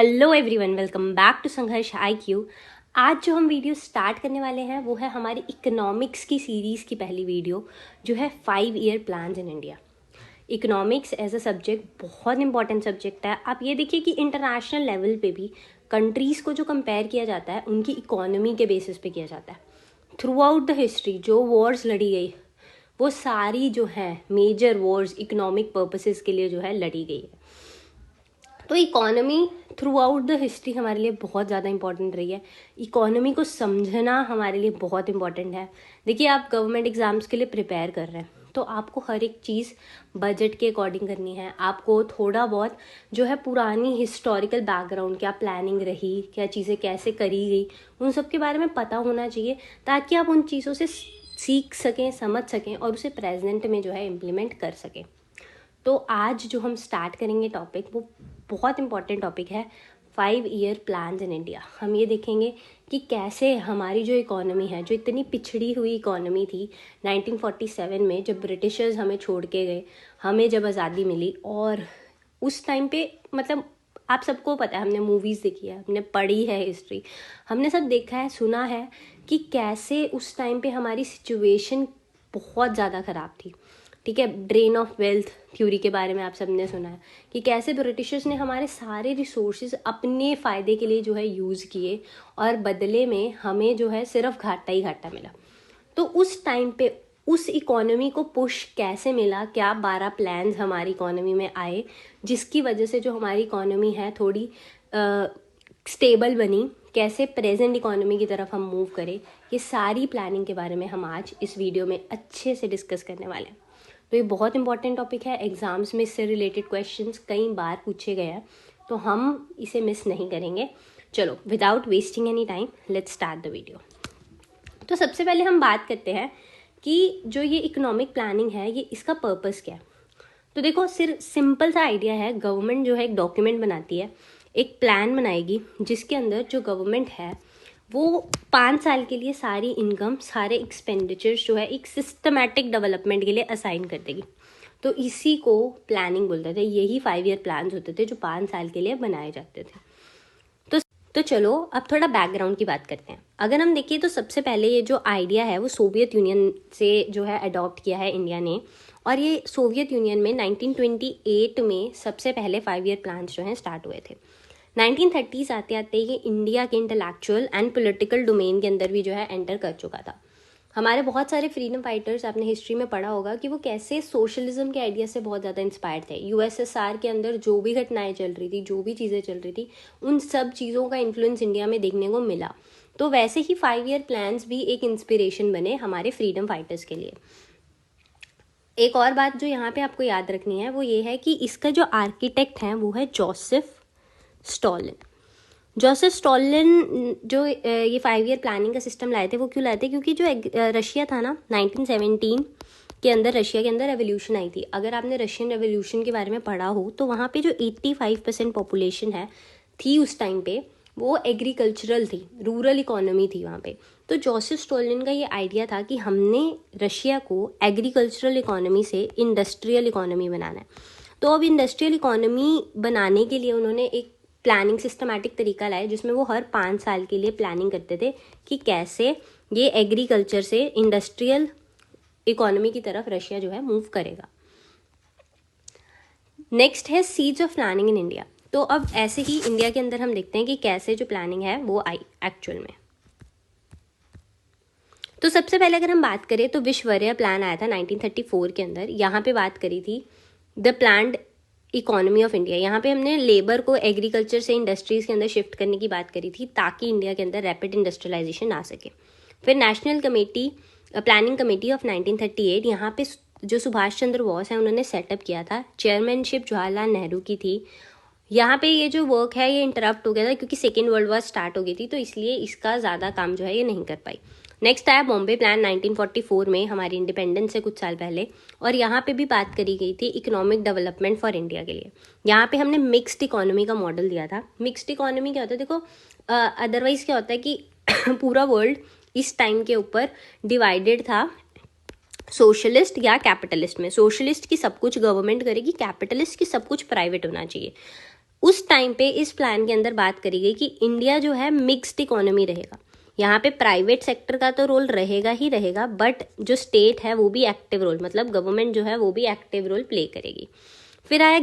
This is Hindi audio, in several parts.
Hello everyone, welcome back to Sangharsh IQ। आज जो हम वीडियो स्टार्ट करने वाले हैं वो है हमारी इकोनॉमिक्स की सीरीज़ की पहली वीडियो, जो है 5 year plans in India. Economics as a subject बहुत इंपॉर्टेंट सब्जेक्ट है। आप ये देखिए कि इंटरनेशनल लेवल पे भी कंट्रीज़ को जो कंपेयर किया जाता है उनकी इकोनॉमी के बेसिस पे किया जाता है। थ्रू आउट द हिस्ट्री जो वॉर्स लड़ी गई वो सारी जो है मेजर वॉर्स इकोनॉमिक पर्पसेस के लिए जो है लड़ी गई है। तो economy through out the history हमारे लिए बहुत ज़्यादा इंपॉर्टेंट रही है। इकोनॉमी को समझना हमारे लिए बहुत इंपॉर्टेंट है। देखिए, आप गवर्नमेंट एग्ज़ाम्स के लिए प्रिपेयर कर रहे हैं तो आपको हर एक चीज़ बजट के अकॉर्डिंग करनी है। आपको थोड़ा बहुत जो है पुरानी हिस्टोरिकल बैकग्राउंड, क्या प्लानिंग रही, क्या चीज़ें कैसे करी गई, उन सब के बारे में पता होना चाहिए ताकि आप उन चीज़ों से सीख सकें, समझ सकें और उसे प्रेजेंट में जो है इम्प्लीमेंट कर सकें। तो आज जो हम स्टार्ट करेंगे टॉपिक वो बहुत इंपॉर्टेंट टॉपिक है, 5 ईयर प्लान्स इन इंडिया। हम ये देखेंगे कि कैसे हमारी जो इकोनॉमी है, जो इतनी पिछड़ी हुई इकोनॉमी थी 1947 में जब ब्रिटिशर्स हमें छोड़ के गए, हमें जब आज़ादी मिली, और उस टाइम पे मतलब आप सबको पता है, हमने मूवीज़ देखी है, हमने पढ़ी है हिस्ट्री, हमने सब देखा है, सुना है कि कैसे उस टाइम पे हमारी सिचुएशन बहुत ज़्यादा ख़राब थी। ठीक है, ड्रेन ऑफ वेल्थ थ्योरी के बारे में आप सबने सुना है कि कैसे ब्रिटिशर्स ने हमारे सारे रिसोर्सेज अपने फ़ायदे के लिए जो है यूज़ किए और बदले में हमें जो है सिर्फ घाटा ही घाटा मिला। तो उस टाइम पे उस इकोनॉमी को पुश कैसे मिला, क्या 12 प्लान्स हमारी इकोनॉमी में आए जिसकी वजह से जो हमारी इकोनॉमी है थोड़ी स्टेबल बनी, कैसे प्रेजेंट इकोनॉमी की तरफ हम मूव करें, ये सारी प्लानिंग के बारे में हम आज इस वीडियो में अच्छे से डिस्कस करने वाले हैं। तो ये बहुत इंपॉर्टेंट टॉपिक है, एग्जाम्स में इससे रिलेटेड क्वेश्चंस कई बार पूछे गए हैं, तो हम इसे मिस नहीं करेंगे। चलो, without wasting any time let's start the video. तो सबसे पहले हम बात करते हैं कि जो ये इकोनॉमिक प्लानिंग है ये इसका पर्पस क्या है। तो देखो, सिर्फ सिंपल सा आइडिया है, गवर्नमेंट जो है एक डॉक्यूमेंट बनाती है, एक प्लान बनाएगी जिसके अंदर जो गवर्नमेंट है वो 5 साल के लिए सारी इनकम, सारे एक्सपेंडिचर्स जो है एक सिस्टमैटिक डेवलपमेंट के लिए असाइन कर देगी। तो इसी को प्लानिंग बोलते थे। यही 5 ईयर प्लान्स होते थे जो 5 साल के लिए बनाए जाते थे। तो चलो अब थोड़ा बैकग्राउंड की बात करते हैं। अगर हम देखिए तो सबसे पहले ये जो आइडिया है वो सोवियत यूनियन से जो है अडॉप्ट किया है इंडिया ने, और ये सोवियत यूनियन में 1928 में सबसे पहले 5 ईयर प्लान्स जो हैं स्टार्ट हुए थे। 1930s आते आते ये इंडिया के इंटेलेक्चुअल एंड पॉलिटिकल डोमेन के अंदर भी जो है एंटर कर चुका था। हमारे बहुत सारे फ्रीडम फाइटर्स, आपने हिस्ट्री में पढ़ा होगा कि वो कैसे सोशलिज्म के आइडिया से बहुत ज़्यादा इंस्पायर्ड थे। USSR के अंदर जो भी घटनाएं चल रही थी, जो भी चीज़ें चल रही थी, उन सब चीज़ों का इन्फ्लुएंस इंडिया में देखने को मिला। तो वैसे ही 5 ईयर प्लान्स भी एक इंस्पिरेशन बने हमारे फ्रीडम फाइटर्स के लिए। एक और बात जो यहाँ पे आपको याद रखनी है वो ये है कि इसका जो आर्किटेक्ट है वो है जोसेफ स्टॉलिन। जोसेफ स्टॉलिन जो ये 5 ईयर प्लानिंग का सिस्टम लाए थे, वो क्यों लाए थे? क्योंकि जो रशिया था ना, 1917 के अंदर रशिया के अंदर रेवोल्यूशन आई थी। अगर आपने रशियन रेवोल्यूशन के बारे में पढ़ा हो तो वहाँ पे जो 85% पॉपुलेशन है थी उस टाइम पे, वो एग्रीकल्चरल थी, रूरल इकोनॉमी थी वहाँ पे। तो जोसेफ स्टॉलिन का ये आइडिया था कि हमने रशिया को एग्रीकल्चरल इकोनॉमी से इंडस्ट्रियल इकोनॉमी बनाना है। तो अब इंडस्ट्रियल इकोनॉमी बनाने के लिए उन्होंने एक प्लानिंग सिस्टमैटिक तरीका लाया जिसमें वो हर 5 साल के लिए प्लानिंग करते थे कि कैसे ये एग्रीकल्चर से इंडस्ट्रियल इकोनॉमी की तरफ रशिया जो है मूव करेगा। नेक्स्ट है seeds of planning in India. तो अब ऐसे ही इंडिया के अंदर हम देखते हैं कि कैसे जो प्लानिंग है वो आई एक्चुअल में। तो सबसे पहले अगर हम बात करें तो विश्ववर्य प्लान आया था 1934 के अंदर। यहाँ पे बात करी थी the planned economy of India. यहाँ पे हमने लेबर को एग्रीकल्चर से इंडस्ट्रीज के अंदर शिफ्ट करने की बात करी थी ताकि इंडिया के अंदर रैपिड इंडस्ट्रियलाइजेशन आ सके। फिर national committee, planning committee of 1938, यहाँ पे जो सुभाष चंद्र बोस हैं उन्होंने सेटअप किया था। चेयरमैनशिप जवाहरलाल नेहरू की थी। यहाँ पे ये जो वर्क है ये इंटरप्ट हो गया था क्योंकि सेकेंड वर्ल्ड वॉर स्टार्ट हो गई थी, तो इसलिए इसका ज़्यादा काम जो है ये नहीं कर पाई। नेक्स्ट आया बॉम्बे प्लान 1944 में, हमारी इंडिपेंडेंस से कुछ साल पहले, और यहाँ पे भी बात करी गई थी इकोनॉमिक डेवलपमेंट फॉर इंडिया के लिए। यहाँ पे हमने मिक्स्ड इकोनॉमी का मॉडल दिया था। मिक्स्ड इकोनॉमी क्या होता है? देखो, अदरवाइज क्या होता है कि पूरा वर्ल्ड इस टाइम के ऊपर डिवाइडेड था सोशलिस्ट या कैपिटलिस्ट में। सोशलिस्ट की सब कुछ गवर्नमेंट करेगी, कैपिटलिस्ट की सब कुछ प्राइवेट होना चाहिए। उस टाइम पे इस प्लान के अंदर बात करी गई कि इंडिया जो है मिक्स्ड इकोनॉमी रहेगा, यहाँ पे प्राइवेट सेक्टर का तो रोल रहेगा ही रहेगा, बट जो स्टेट है वो भी एक्टिव रोल, मतलब गवर्नमेंट जो है वो भी एक्टिव रोल प्ले करेगी। फिर आया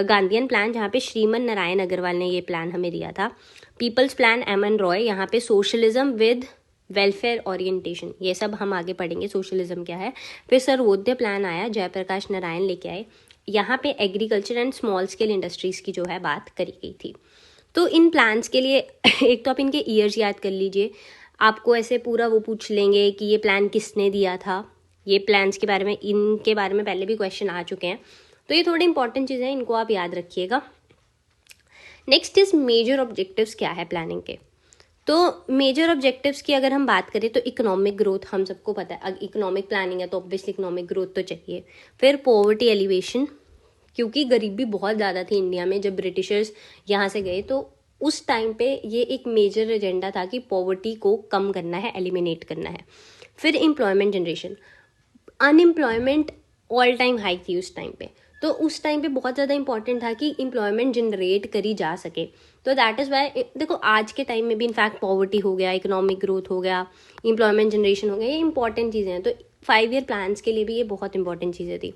गांधीयन प्लान, जहाँ पे श्रीमन नारायण अग्रवाल ने ये प्लान हमें दिया था। People's plan M.N.. रॉय, यहाँ पे सोशलिज्म विद वेलफेयर ओरिएंटेशन, ये सब हम आगे पढ़ेंगे सोशलिज्म क्या है। फिर सर्वोदय प्लान आया, जयप्रकाश नारायण लेके आए, यहाँ पे agriculture and small scale industries की जो है बात करी गई थी। तो इन प्लान्स के लिए एक तो आप इनके ईयर्स याद कर लीजिए, आपको ऐसे पूरा वो पूछ लेंगे कि ये प्लान किसने दिया था, ये प्लान्स के बारे में, इनके बारे में पहले भी क्वेश्चन आ चुके हैं, तो ये थोड़ी इंपॉर्टेंट चीज़ें हैं, इनको आप याद रखिएगा। नेक्स्ट इज मेजर ऑब्जेक्टिव्स क्या है प्लानिंग के। तो मेजर ऑब्जेक्टिव्स की अगर हम बात करें तो इकोनॉमिक ग्रोथ, हम सबको पता है इकोनॉमिक प्लानिंग है तो ऑब्वियसली इकोनॉमिक ग्रोथ तो चाहिए। फिर पॉवर्टी एलिवेशन, क्योंकि गरीबी बहुत ज़्यादा थी इंडिया में जब ब्रिटिशर्स यहाँ से गए, तो उस टाइम पे ये एक मेजर एजेंडा था कि पॉवर्टी को कम करना है, एलिमिनेट करना है। फिर employment generation, unemployment all time high थी उस टाइम पे, तो उस टाइम पे बहुत ज़्यादा इंपॉर्टेंट था कि एम्प्लॉयमेंट जनरेट करी जा सके। तो दैट इज़ वाई देखो आज के टाइम में भी इनफैक्ट पॉवर्टी हो गया, इकोनॉमिक ग्रोथ हो गया, एम्प्लॉयमेंट जनरेशन हो गया, ये इंपॉर्टेंट चीज़ें हैं। तो 5 ईयर प्लान्स के लिए भी ये बहुत इंपॉर्टेंट चीज़ें थी।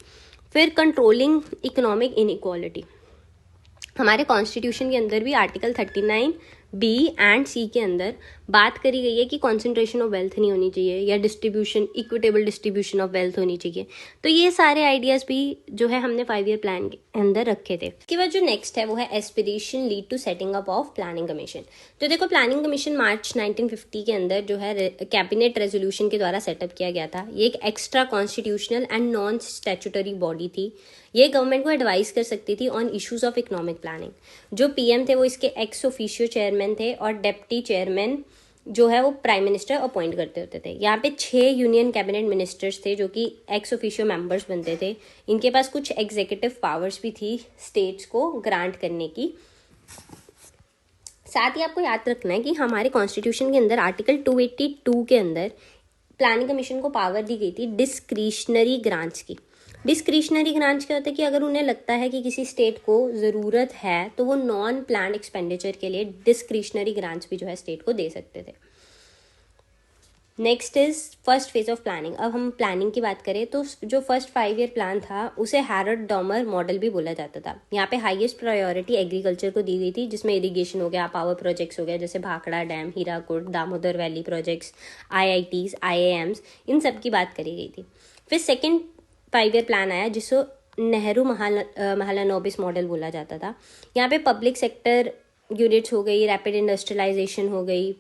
फिर कंट्रोलिंग इकोनॉमिक इनइक्वालिटी, हमारे कॉन्स्टिट्यूशन के अंदर भी आर्टिकल 39 बी एंड सी के अंदर बात करी गई है कि कॉन्सेंट्रेशन ऑफ वेल्थ नहीं होनी चाहिए, या distribution, equitable distribution of wealth होनी चाहिए। तो ये सारे आइडियाज़ भी जो है हमने 5 ईयर प्लान के अंदर रखे थे। इसके बाद जो नेक्स्ट है वो है aspiration lead to setting up of planning commission. तो देखो प्लानिंग कमीशन मार्च 1950 के अंदर जो है कैबिनेट रेजोल्यूशन के द्वारा सेटअप किया गया था। ये एक extra constitutional and non statutory body थी। ये गवर्नमेंट को एडवाइस कर सकती थी on issues of economic planning. जो पीएम थे वो इसके एक्स ऑफिशियो चेयरमैन थे, और डेप्टी चेयरमैन जो है वो प्राइम मिनिस्टर अपॉइंट करते होते थे। यहाँ पे 6 यूनियन कैबिनेट मिनिस्टर्स थे जो कि एक्स ऑफिशियो मेंबर्स बनते थे। इनके पास कुछ एग्जीक्यूटिव पावर्स भी थी स्टेट्स को ग्रांट करने की। साथ ही आपको याद रखना है कि हमारे कॉन्स्टिट्यूशन के अंदर आर्टिकल 282 के अंदर प्लानिंग कमीशन को पावर दी गई थी डिस्क्रिशनरी ग्रांट्स की। डिस्क्रिशनरी ग्रांट्स क्या होता है कि अगर उन्हें लगता है कि किसी स्टेट को ज़रूरत है तो वो नॉन प्लान्ड एक्सपेंडिचर के लिए डिस्क्रिशनरी ग्रांट्स भी जो है स्टेट को दे सकते थे। Next is first phase of planning. अब हम प्लानिंग की बात करें तो जो फर्स्ट 5 ईयर प्लान था उसे हैरड डॉमर मॉडल भी बोला जाता था। यहाँ पे हाईएस्ट प्रायोरिटी एग्रीकल्चर को दी गई थी, जिसमें इरिगेशन हो गया, पावर प्रोजेक्ट्स हो गया जैसे Bhakra dam, Hirakud, Damodar valley projects, IITs, IIMs, इन सब की बात करी गई थी। फिर सेकेंड 5 ईयर प्लान आया जिसको नेहरू महालनोबिस मॉडल बोला जाता था। यहाँ पे पब्लिक सेक्टर यूनिट्स हो गई, रैपिड इंडस्ट्रियलाइजेशन हो गई,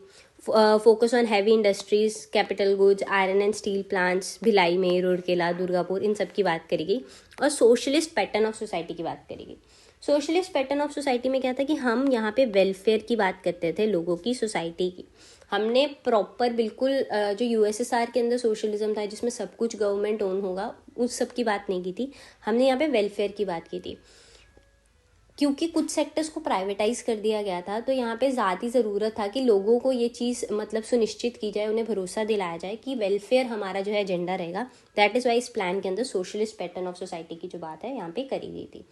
focus on heavy industries, capital goods, iron and steel plants, Bhilai में, रूरकेला, दुर्गापुर, इन सब की बात करी गई। और सोशलिस्ट पैटर्न ऑफ सोसाइटी की बात करी गई। सोशलिस्ट पैटर्न ऑफ सोसाइटी में क्या था कि हम यहाँ पे वेलफेयर की बात करते थे, लोगों की, सोसाइटी की। हमने प्रॉपर बिल्कुल जो USSR के अंदर सोशलिज्म था जिसमें सब कुछ गवर्नमेंट ओन होगा, उस सब की बात नहीं की थी। हमने यहाँ पे वेलफेयर की बात की थी। क्योंकि कुछ सेक्टर्स को प्राइवेटाइज कर दिया गया था, तो यहाँ पे ज़्यादा ज़रूरत था कि लोगों को ये चीज़ मतलब सुनिश्चित की जाए, उन्हें भरोसा दिलाया जाए कि वेलफेयर हमारा जो है एजेंडा रहेगा। दैट इज़ वाई इस प्लान के अंदर सोशलिस्ट पैटर्न ऑफ सोसाइटी की जो बात है यहाँ पे करी गई थी।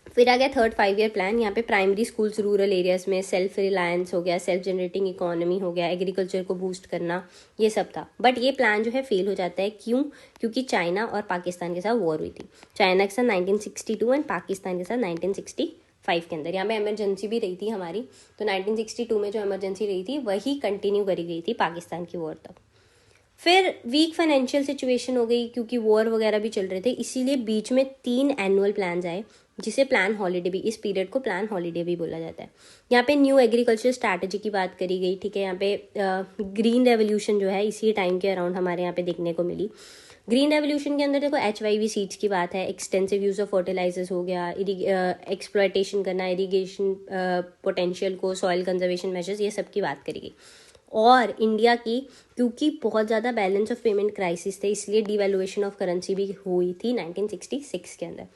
फिर आ गया थर्ड 5 ईयर प्लान। यहाँ पे प्राइमरी स्कूल्स रूरल एरियाज में, सेल्फ रिलायंस हो गया, सेल्फ जनरेटिंग इकोनॉमी हो गया, एग्रीकल्चर को बूस्ट करना, ये सब था। बट ये प्लान जो है फेल हो जाता है। क्यों? क्योंकि चाइना और पाकिस्तान के साथ वॉर हुई थी। चाइना के साथ 1962 एंड पाकिस्तान के साथ 1965 के अंदर। यहाँ पे इमरजेंसी भी रही थी हमारी, तो 1962 में जो इमरजेंसी रही थी वही कंटिन्यू करी गई थी पाकिस्तान की वॉर तक। फिर वीक फाइनेंशियल सिचुएशन हो गई क्योंकि वॉर वगैरह भी चल रहे थे, इसीलिए बीच में 3 एनुअल प्लान्स आए जिसे प्लान हॉलीडे भी, इस पीरियड को प्लान हॉलीडे भी बोला जाता है। यहाँ पे न्यू एग्रीकल्चर स्ट्रैटेजी की बात करी गई, ठीक है। यहाँ पे ग्रीन रेवोल्यूशन जो है इसी टाइम के अराउंड हमारे यहाँ पे देखने को मिली। ग्रीन रेवोल्यूशन के अंदर देखो HYV सीड्स की बात है, एक्सटेंसिव यूज़ ऑफ फर्टिलाइजर्स हो गया, एक्सप्लॉयटेशन करना, इरीगेशन पोटेंशियल को, सॉइल कंजर्वेशन मेजर्स, ये सब की बात करी गई। और इंडिया की, क्योंकि बहुत ज़्यादा बैलेंस ऑफ पेमेंट क्राइसिस थे, इसलिए डिवैल्यूएशन ऑफ करेंसी भी हुई थी 1966 के अंदर।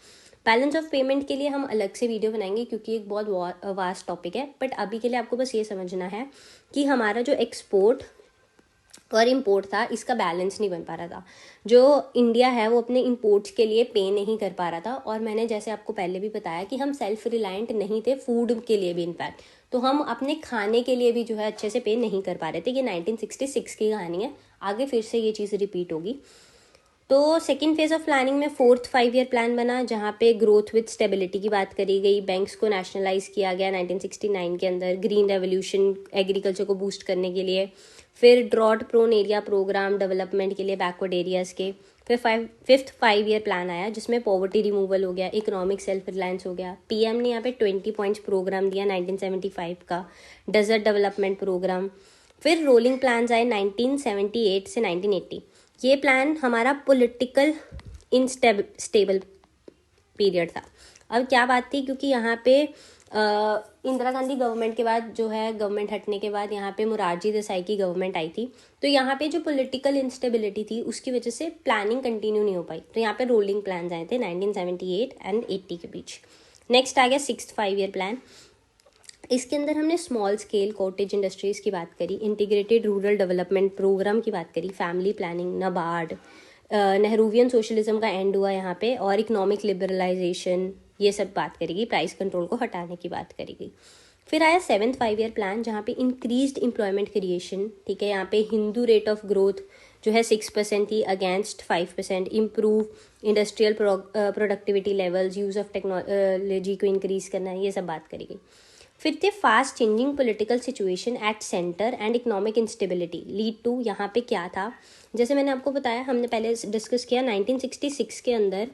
बैलेंस ऑफ पेमेंट के लिए हम अलग से वीडियो बनाएंगे क्योंकि एक बहुत वास्ट टॉपिक है, बट अभी के लिए आपको बस ये समझना है कि हमारा जो एक्सपोर्ट और इम्पोर्ट था, इसका बैलेंस नहीं बन पा रहा था। जो इंडिया है वो अपने इम्पोर्ट्स के लिए पे नहीं कर पा रहा था। और मैंने जैसे आपको पहले भी बताया कि हम सेल्फ रिलायंट नहीं थे फूड के लिए भी इनफैक्ट, तो हम अपने खाने के लिए भी जो है अच्छे से पे नहीं कर पा रहे थे। ये 1966 की कहानी है, आगे फिर से ये चीज़ रिपीट होगी। तो सेकेंड फेज ऑफ प्लानिंग में 4th 5 ईयर प्लान बना, जहाँ पे ग्रोथ विद स्टेबिलिटी की बात करी गई। बैंक्स को नेशनलाइज किया गया 1969 के अंदर, ग्रीन रेवोल्यूशन एग्रीकल्चर को बूस्ट करने के लिए, फिर drought prone area programme development के लिए बैकवर्ड एरियाज़ के, फिर 5th 5 ईयर प्लान आया जिसमें पॉवर्टी रिमूवल हो गया, इकोनॉमिक सेल्फ रिलायंस हो गया। पीएम ने यहाँ पे 20 पॉइंट्स प्रोग्राम दिया 1975 का, डेजर्ट डेवलपमेंट प्रोग्राम। फिर रोलिंग प्लान्स आए 1978 से 1980। ये प्लान हमारा पॉलिटिकल इनस्टेबल पीरियड था। अब क्या बात थी, क्योंकि यहाँ पे इंदिरा गांधी गवर्नमेंट के बाद जो है, गवर्नमेंट हटने के बाद यहाँ पे मोरारजी देसाई की गवर्नमेंट आई थी, तो यहाँ पे जो पॉलिटिकल इंस्टेबिलिटी थी उसकी वजह से प्लानिंग कंटिन्यू नहीं हो पाई। तो यहाँ पे रोलिंग प्लान आए थे 1978 एंड 80 के बीच। नेक्स्ट आ गया 6th 5 ईयर प्लान। इसके अंदर हमने स्मॉल स्केल कॉटेज इंडस्ट्रीज़ की बात करी, इंटीग्रेटेड रूरल डेवलपमेंट प्रोग्राम की बात करी, family planning, NABARD, Nehruvian socialism का एंड हुआ यहाँ पे, और इकोनॉमिक लिबरलाइजेशन, ये सब बात करेगी, प्राइस कंट्रोल को हटाने की बात करेगी। फिर आया 7th 5 ईयर प्लान, जहाँ पे इंक्रीज्ड एम्प्लॉयमेंट क्रिएशन, ठीक है, यहाँ पे हिंदू रेट ऑफ ग्रोथ जो है 6% थी against 5%, improve industrial productivity levels, use of technology को इंक्रीज करना, ये सब बात करेगी। फिर थे fast changing political situation at centre and economic instability lead to, यहाँ पे क्या था, जैसे मैंने आपको बताया, हमने पहले डिस्कस किया 1966 के अंदर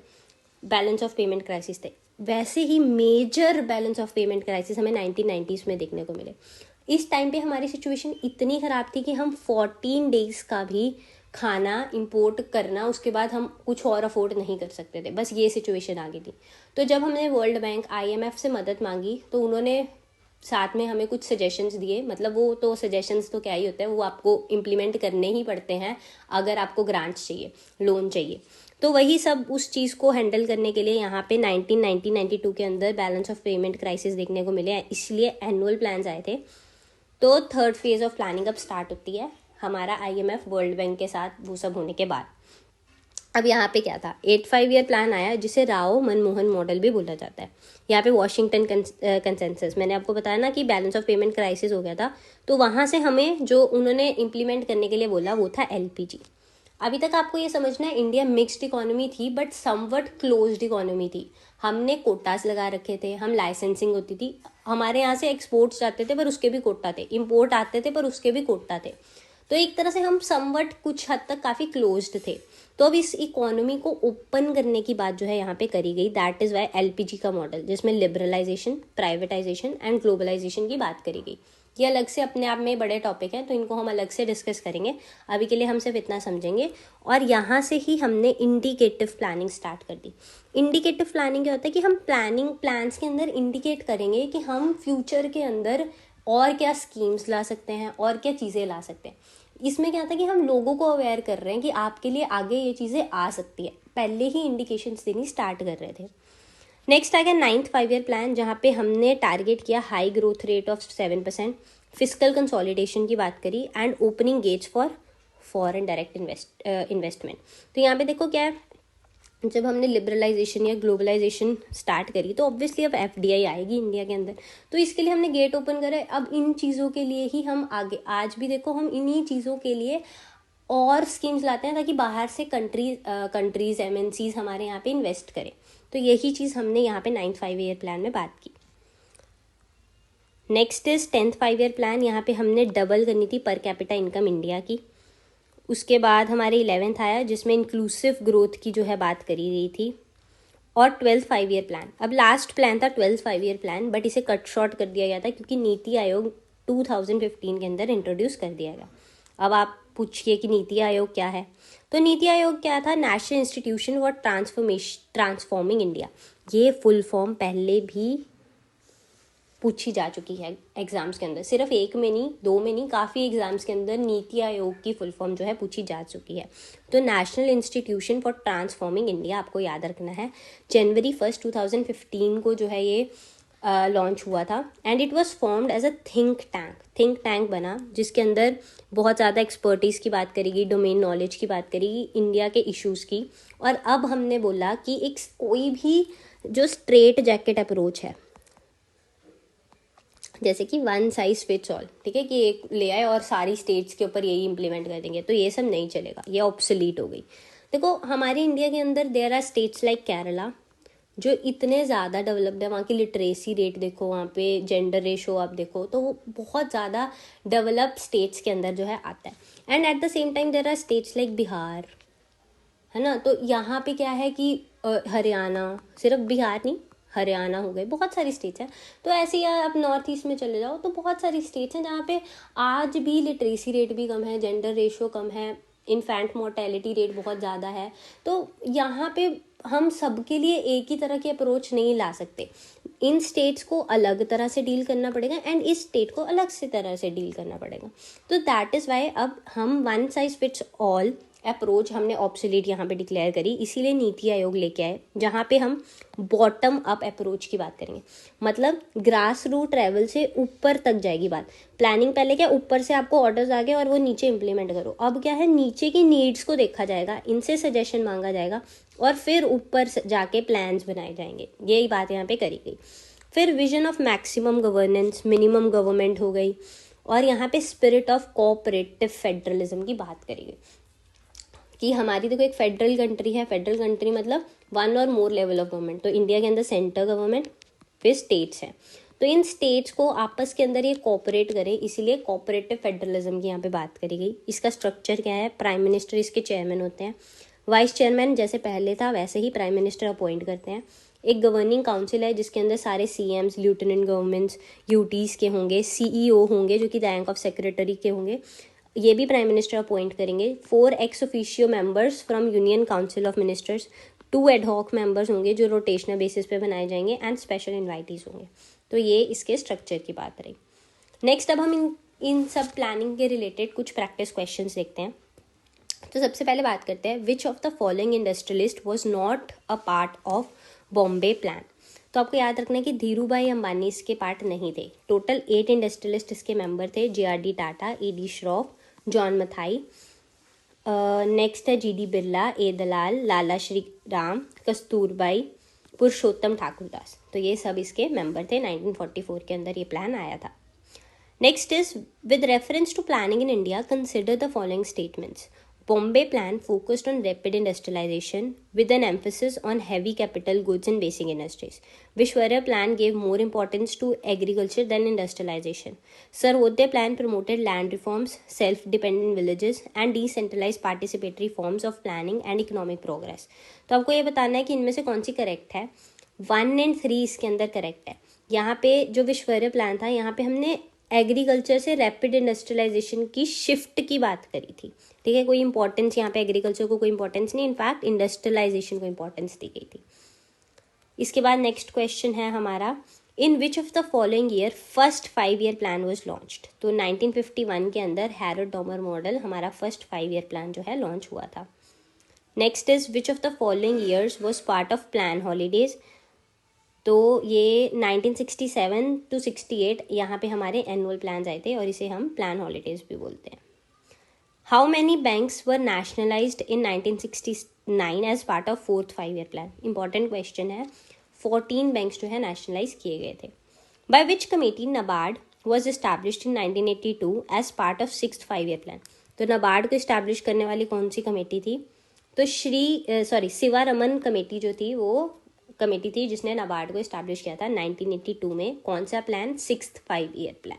बैलेंस ऑफ पेमेंट क्राइसिस थे, वैसे ही major balance of payment crisis हमें 1990s में देखने को मिले। इस टाइम पे हमारी सिचुएशन इतनी ख़राब थी कि हम 14 डेज़ का भी खाना इंपोर्ट करना, उसके बाद हम कुछ और अफोर्ड नहीं कर सकते थे, बस ये सिचुएशन आ गई थी। तो जब हमने वर्ल्ड बैंक IMF से मदद मांगी तो उन्होंने साथ में हमें कुछ सजेशंस दिए, मतलब वो तो सजेशंस तो क्या ही होता है, वो आपको इम्प्लीमेंट करने ही पड़ते हैं अगर आपको ग्रांट्स चाहिए, लोन चाहिए। तो वही सब उस चीज़ को हैंडल करने के लिए यहाँ पे 1992 के अंदर बैलेंस ऑफ पेमेंट क्राइसिस देखने को मिले, इसलिए एनुअल प्लान्स आए थे। तो 3rd फेज ऑफ प्लानिंग अब स्टार्ट होती है हमारा IMF वर्ल्ड बैंक के साथ वो सब होने के बाद। अब यहाँ पे क्या था, 8th 5 ईयर प्लान आया जिसे राव मनमोहन मॉडल भी बोला जाता है। यहाँ पे वॉशिंगटन कंसेंसस, मैंने आपको बताया ना कि बैलेंस ऑफ पेमेंट क्राइसिस हो गया था, तो वहाँ से हमें जो उन्होंने इम्प्लीमेंट करने के लिए बोला वो था LPG। अभी तक आपको ये समझना है, इंडिया मिक्स्ड इकोनॉमी थी बट समवट क्लोज्ड इकोनॉमी थी। हमने कोटास लगा रखे थे, हम लाइसेंसिंग होती थी, हमारे यहाँ से एक्सपोर्ट्स जाते थे पर उसके भी कोटा थे, इम्पोर्ट आते थे पर उसके भी कोटा थे। तो एक तरह से हम समवट कुछ हद तक काफ़ी क्लोज्ड थे। तो अब इस इकोनॉमी को ओपन करने की बात जो है यहाँ पे करी गई, दैट इज़ वाई LPG का मॉडल, जिसमें लिबरलाइजेशन, प्राइवेटाइजेशन एंड ग्लोबलाइजेशन की बात करी गई। ये अलग से अपने आप में बड़े टॉपिक हैं, तो इनको हम अलग से डिस्कस करेंगे, अभी के लिए हम सिर्फ इतना समझेंगे। और यहाँ से ही हमने इंडिकेटिव प्लानिंग स्टार्ट कर दी। इंडिकेटिव प्लानिंग क्या होता है कि हम प्लान्स के अंदर इंडिकेट करेंगे कि हम फ्यूचर के अंदर और क्या स्कीम्स ला सकते हैं और क्या चीज़ें ला सकते हैं। इसमें क्या था कि हम लोगों को अवेयर कर रहे हैं कि आपके लिए आगे ये चीज़ें आ सकती है, पहले ही इंडिकेशंस देनी स्टार्ट कर रहे थे। नेक्स्ट आ गया 9th 5 ईयर प्लान, जहाँ पे हमने टारगेट किया high growth rate of 7%, physical consolidation की बात करी and opening gates for foreign direct investment. तो यहाँ पे देखो क्या है, जब हमने लिबरलाइजेशन या ग्लोबलाइजेशन स्टार्ट करी तो ऑब्वियसली अब FDI आएगी इंडिया के अंदर, तो इसके लिए हमने गेट ओपन करे। अब इन चीज़ों के लिए ही हम आगे, आज भी देखो हम इन्हीं चीज़ों के लिए और स्कीम्स लाते हैं ताकि बाहर से कंट्रीज MNCs हमारे यहाँ पे इन्वेस्ट करें। तो यही चीज़ हमने यहाँ पे 9th 5 ईयर प्लान में बात की। Next is 10th 5 year plan, यहाँ पे हमने डबल करनी थी पर कैपिटा इनकम इंडिया की। उसके बाद हमारे 11th आया जिसमें इंक्लूसिव ग्रोथ की जो है बात करी गई थी। और 12th 5 ईयर प्लान, अब लास्ट प्लान था 12th 5 ईयर प्लान, बट इसे कट शॉर्ट कर दिया गया था क्योंकि नीति आयोग 2015 के अंदर इंट्रोड्यूस कर दिया गया। अब आप पूछिए कि नीति आयोग क्या है, तो नीति आयोग क्या था, national institution for transforming India. ये फुल फॉर्म पहले भी पूछी जा चुकी है एग्जाम्स के अंदर, सिर्फ एक में नहीं, दो में नहीं, काफ़ी एग्जाम्स के अंदर नीति आयोग की फुल फॉर्म जो है पूछी जा चुकी है। तो national institution for transforming India आपको याद रखना है। जनवरी 1, 2015 को जो है ये लॉन्च हुआ था and it was formed as a think tank बना जिसके अंदर बहुत ज़्यादा एक्सपर्टीज़ की बात करेगी, डोमेन नॉलेज की बात करेगी, इंडिया के इश्यूज़ की। और अब हमने बोला कि एक कोई भी जो स्ट्रेट जैकेट अप्रोच है, जैसे कि वन साइज फिट्स ऑल, ठीक है, कि एक ले आए और सारी स्टेट्स के ऊपर यही इंप्लीमेंट कर देंगे, तो ये सब नहीं चलेगा, ये ऑब्सोलीट हो गई। देखो हमारे इंडिया के अंदर there are states like Kerala जो इतने ज़्यादा डेवलप्ड है, वहाँ की लिटरेसी रेट देखो, वहाँ पे जेंडर रेशो आप देखो, तो वो बहुत ज़्यादा डेवलप्ड स्टेट्स के अंदर जो है आता है। And at the same time there are states like Bihar, है ना, तो यहाँ पे क्या है कि हरियाणा, सिर्फ बिहार नहीं, हरियाणा हो गए, बहुत सारी स्टेट्स हैं। तो ऐसे ही आप नॉर्थ ईस्ट में चले जाओ तो बहुत सारी स्टेट्स हैं जहाँ पे आज भी लिटरेसी रेट भी कम है, जेंडर रेशो कम है, इन्फेंट मोर्टेलिटी रेट बहुत ज़्यादा है। तो यहाँ पे हम सबके लिए एक ही तरह की अप्रोच नहीं ला सकते, इन स्टेट्स को अलग तरह से डील करना पड़ेगा एंड इस स्टेट को अलग से तरह से डील करना पड़ेगा। तो दैट इज़ वाई अब हम one size fits all approach हमने ऑब्सोलीट यहाँ पे डिक्लेयर करी, इसीलिए नीति आयोग लेके आए जहाँ पे हम बॉटम अप अप्रोच की बात करेंगे। मतलब ग्रास रूट लेवल से ऊपर तक जाएगी बात। प्लानिंग पहले क्या, ऊपर से आपको ऑर्डर्स आ गए और वो नीचे इंप्लीमेंट करो। अब क्या है, नीचे की नीड्स को देखा जाएगा, इनसे सजेशन मांगा जाएगा और फिर ऊपर जाके प्लान्स बनाए जाएंगे। यही बात यहाँ पे करी गई। फिर vision of maximum governance, minimum government हो गई, और यहाँ पे स्पिरिट ऑफ कोऑपरेटिव फेडरलिज्म की बात करी गई कि हमारी देखो एक फेडरल कंट्री है, फेडरल कंट्री मतलब वन और मोर लेवल ऑफ गवर्नमेंट। तो इंडिया के अंदर सेंटर गवर्नमेंट, फिर स्टेट्स हैं, तो इन स्टेट्स को आपस के अंदर ये कोऑपरेट करें, इसीलिए कोऑपरेटिव फेडरलिज्म की यहाँ पे बात करी गई। इसका स्ट्रक्चर क्या है, प्राइम मिनिस्टर इसके चेयरमैन होते हैं, वाइस चेयरमैन जैसे पहले था वैसे ही प्राइम मिनिस्टर अपॉइंट करते हैं। एक गवर्निंग काउंसिल है जिसके अंदर सारे सीएम्स, लेफ्टिनेंट गवर्नमेंट्स, यूटीज के होंगे, सीईओ होंगे जो कि रैंक ऑफ सेक्रेटरी के होंगे, ये भी प्राइम मिनिस्टर अपॉइंट करेंगे। 4 ex officio members from union council of ministers, 2 ad hoc members होंगे जो रोटेशनल बेसिस पे बनाए जाएंगे, एंड स्पेशल इन्वाइटीज होंगे। तो ये इसके स्ट्रक्चर की बात रही। नेक्स्ट अब हम इन सब प्लानिंग के रिलेटेड कुछ प्रैक्टिस क्वेश्चंस देखते हैं। तो सबसे पहले बात करते हैं, which of the following industrialist was not a part of Bombay plan. तो आपको याद रखना है कि धीरू भाई अंबानी इसके पार्ट नहीं थे। टोटल 8 इंडस्ट्रियलिस्ट इसके मेंबर थे, JRD Tata, ED Shroff, John Mathai, next है GD बिरला, A दलाल, लाला श्री राम, कस्तूरबाई, पुरुषोत्तम ठाकुरदास। तो ये सब इसके मेंबर थे। 1944 के अंदर ये प्लान आया था। Next is, with reference to planning in India consider the following statements. Bombay plan focused on rapid industrialization with an emphasis on heavy capital goods and basic industries. Vishwarya plan gave more importance to agriculture than industrialization. Sarvodaya plan promoted land reforms, self-dependent villages and decentralized participatory forms of planning and economic progress. तो आपको ये बताना है कि इनमें से कौन सी करेक्ट है। 1 और 3 इसके अंदर करेक्ट है। यहाँ पे जो विश्वर्य प्लान था, यहाँ पे हमने एग्रीकल्चर से रैपिड इंडस्ट्रियलाइजेशन की शिफ्ट की बात करी थी, ठीक है। कोई इंपॉर्टेंस यहाँ पे एग्रीकल्चर को कोई इंपॉर्टेंस नहीं, इनफैक्ट इंडस्ट्रियलाइजेशन को इंपॉर्टेंस दी गई थी। इसके बाद नेक्स्ट क्वेश्चन है हमारा, in which of the following year first 5 year plan was launched. तो 1951 के अंदर हैरोल्ड डॉमर मॉडल हमारा फर्स्ट 5 ईयर प्लान जो है लॉन्च हुआ था। Next is, which of the following years was part of plan holidays. तो ये 1967 to 68 यहाँ पे हमारे एनुअल प्लान आए थे और इसे हम प्लान हॉलीडेज भी बोलते हैं। How many banks were nationalised in 1969 as part of 4th 5 year plan. Important question है। 14 बैंक्स जो है नेशनलाइज किए गए थे। By which committee NABARD was established in 1982 as part of 6th 5 year plan. तो नबार्ड को इस्टेब्लिश करने वाली कौन सी कमेटी थी, तो शिवारमन कमेटी जो थी वो कमेटी थी जिसने नाबार्ड को इस्टेब्लिश किया था 1982 में। कौन सा plan, 6th 5 year plan.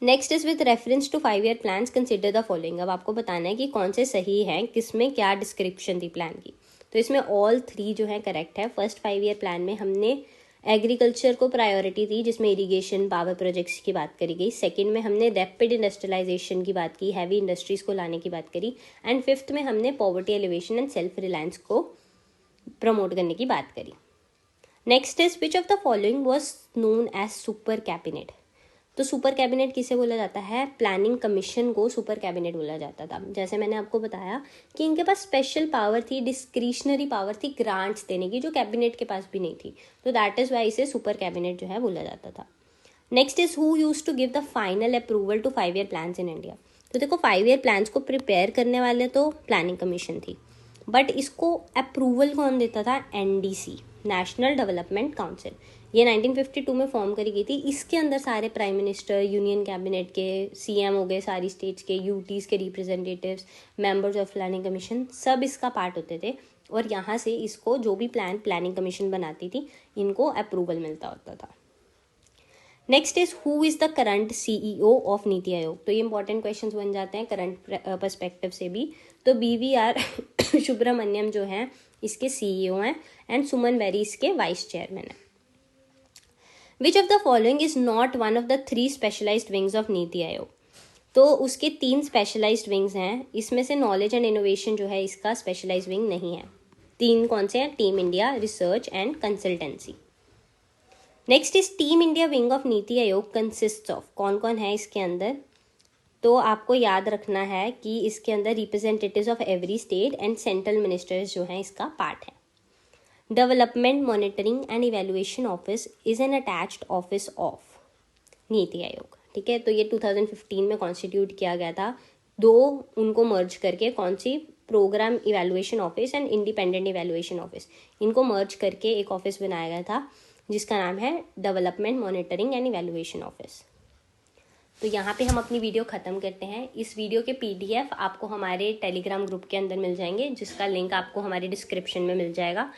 Next is, with reference to 5 year plan consider the following. अब आपको बताना है कि कौन से सही हैं, किसमें क्या डिस्क्रिप्शन थी प्लान की। तो इसमें ऑल 3 जो है करेक्ट है। फर्स्ट 5 ईयर प्लान में हमने एग्रीकल्चर को प्रायोरिटी दी जिसमें इरीगेशन, पावर प्रोजेक्ट्स की बात करी गई। सेकंड में हमने रैपिड इंडस्ट्रियलाइजेशन की बात की, हैवी इंडस्ट्रीज को लाने की बात करी। एंड 5th में हमने poverty alleviation and self reliance को प्रमोट करने की बात करी। Next is, which of the following was known as super cabinet. तो सुपर कैबिनेट किसे बोला जाता है? प्लानिंग कमीशन को सुपर कैबिनेट बोला जाता था। जैसे मैंने आपको बताया कि इनके पास स्पेशल पावर थी, डिस्क्रिशनरी पावर थी ग्रांट्स देने की, जो कैबिनेट के पास भी नहीं थी। तो दैट इज़ वाई इसे सुपर कैबिनेट जो है बोला जाता था। Next is who use to give the final approval to 5 year plans in India. तो देखो 5 ईयर प्लान्स को प्रिपेयर करने वाले तो प्लानिंग कमीशन थी, बट इसको अप्रूवल कौन देता था? NDC, national development council. ये 1952 में फॉर्म करी गई थी। इसके अंदर सारे प्राइम मिनिस्टर, यूनियन कैबिनेट के सीएम हो गए, सारी स्टेट्स के यूटीज़ के representatives, members of planning commission, सब इसका पार्ट होते थे। और यहाँ से इसको जो भी प्लानिंग कमीशन बनाती थी, इनको अप्रूवल मिलता होता था। Next is who is the current CEO of NITI Aayog. तो ये इंपॉर्टेंट क्वेश्चंस बन जाते हैं करंट पर्सपेक्टिव से भी। तो BVR सुब्रमण्यम जो हैं इसके CEO हैं, एंड सुमन बेरी इसके वाइस चेयरमैन हैं। Which of the following is not one of the 3 specialised wings of NITI Aayog. तो उसके 3 स्पेशलाइज्ड विंग्स हैं, इसमें से नॉलेज एंड इनोवेशन जो है इसका स्पेशलाइज्ड विंग नहीं है। 3 कौन से हैं? Team India, research and consultancy. Next is team India wing of NITI आयोग कंसिस्ट ऑफ, कौन कौन है इसके अंदर? तो आपको याद रखना है कि इसके अंदर representatives of every state and central ministers जो हैं इसका पार्ट है। Development monitoring and evaluation office is an attached office of NITI आयोग। ठीक है, तो ये 2015 में कॉन्स्टिट्यूट किया गया था, 2 उनको मर्ज करके, कौन सी? Programme evaluation office and independent evaluation office, इनको मर्ज करके एक ऑफिस बनाया गया था जिसका नाम है development monitoring and evaluation office. तो यहाँ पे हम अपनी वीडियो ख़त्म करते हैं। इस वीडियो के PDF आपको हमारे टेलीग्राम ग्रुप के अंदर मिल जाएंगे, जिसका लिंक आपको हमारे डिस्क्रिप्शन में मिल जाएगा।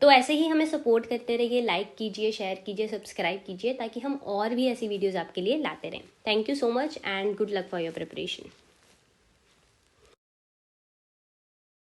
तो ऐसे ही हमें सपोर्ट करते रहिए, लाइक कीजिए, शेयर कीजिए, सब्सक्राइब कीजिए, ताकि हम और भी ऐसी वीडियोज़ आपके लिए लाते रहें। Thank you so much and good luck for your preparation.